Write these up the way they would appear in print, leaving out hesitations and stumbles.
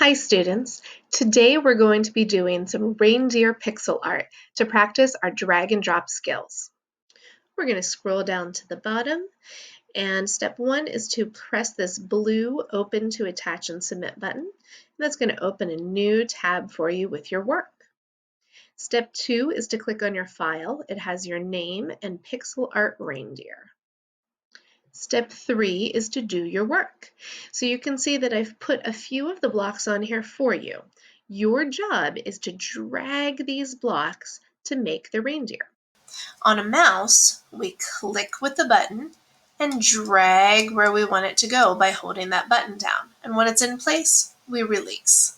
Hi students, today we're going to be doing some reindeer pixel art to practice our drag and drop skills. We're going to scroll down to the bottom and step 1 is to press this blue open to attach and submit button. And that's going to open a new tab for you with your work. Step 2 is to click on your file. It has your name and pixel art reindeer. Step 3 is to do your work. So you can see that I've put a few of the blocks on here for you. Your job is to drag these blocks to make the reindeer. On a mouse, we click with the button and drag where we want it to go by holding that button down. And when it's in place, we release.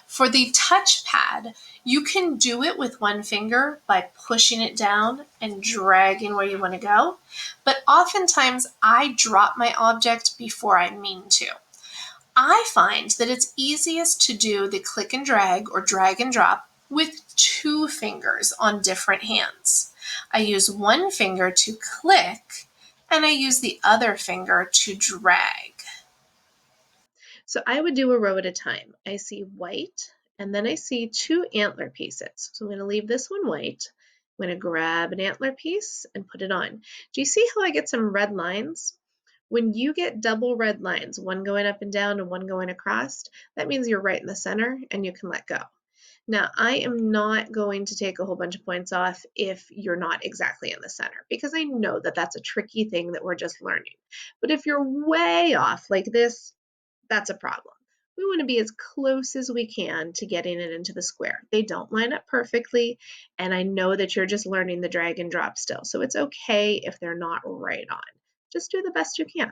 For the touchpad, you can do it with one finger by pushing it down and dragging where you want to go, but oftentimes I drop my object before I mean to. I find that it's easiest to do the click and drag or drag and drop with two fingers on different hands. I use one finger to click and I use the other finger to drag. So I would do a row at a time. I see white, and then I see two antler pieces. So I'm going to leave this one white. I'm going to grab an antler piece and put it on. Do you see how I get some red lines? When you get double red lines, one going up and down and one going across, that means you're right in the center and you can let go. Now, I am not going to take a whole bunch of points off if you're not exactly in the center, because I know that that's a tricky thing that we're just learning. But if you're way off like this, that's a problem. We want to be as close as we can to getting it into the square. They don't line up perfectly, and I know that you're just learning the drag and drop still, so it's okay if they're not right on. Just do the best you can.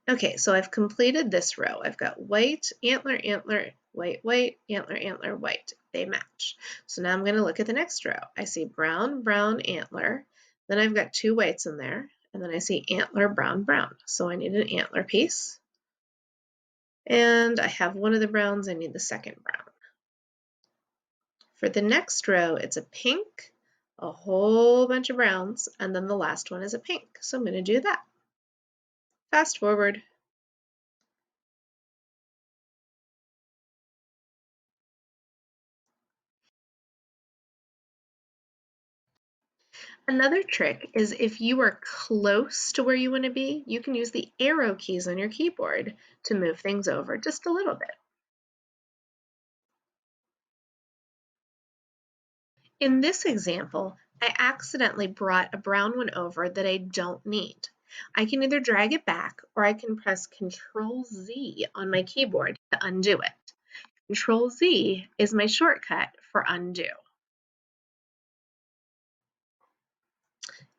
Okay, so I've completed this row. I've got white, antler, antler, white, white, antler, antler, white. They match. So now I'm going to look at the next row. I see brown, brown, antler. Then I've got two whites in there, and then I see antler, brown, brown. So I need an antler piece. And I have one of the browns, I need the second brown. For the next row, it's a pink, a whole bunch of browns, and then the last one is a pink. So I'm going to do that. Fast forward. Another trick is if you are close to where you want to be, you can use the arrow keys on your keyboard to move things over just a little bit. In this example, I accidentally brought a brown one over that I don't need. I can either drag it back or I can press Control Z on my keyboard to undo it. Control Z is my shortcut for undo.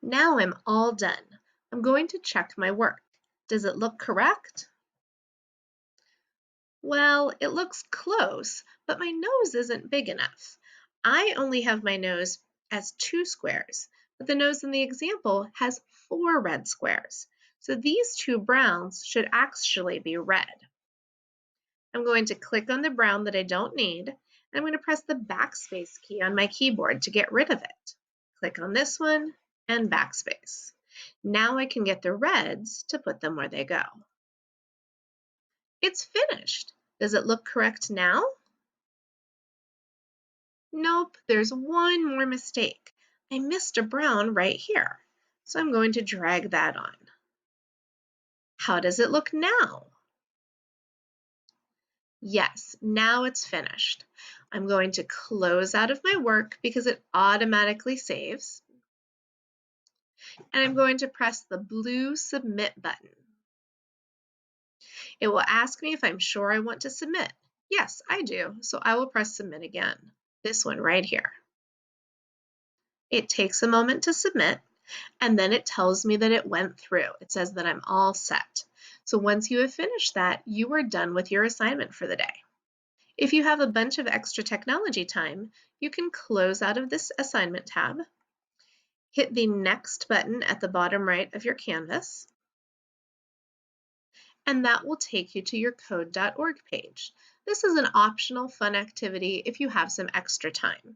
Now I'm all done. I'm going to check my work. Does it look correct? Well, it looks close, but my nose isn't big enough. I only have my nose as 2 squares, but the nose in the example has 4 red squares. So these 2 browns should actually be red. I'm going to click on the brown that I don't need, and I'm going to press the backspace key on my keyboard to get rid of it. Click on this one and backspace. Now I can get the reds to put them where they go. It's finished. Does it look correct now? Nope, there's one more mistake. I missed a brown right here, so I'm going to drag that on. How does it look now? Yes, now it's finished. I'm going to close out of my work because it automatically saves. And I'm going to press the blue submit button. It will ask me if I'm sure I want to submit. Yes, I do, so I will press submit again. This one right here. It takes a moment to submit, and then it tells me that it went through. It says that I'm all set. So once you have finished that, you are done with your assignment for the day. If you have a bunch of extra technology time, you can close out of this assignment tab, hit the next button at the bottom right of your canvas, and that will take you to your code.org page. This is an optional fun activity if you have some extra time.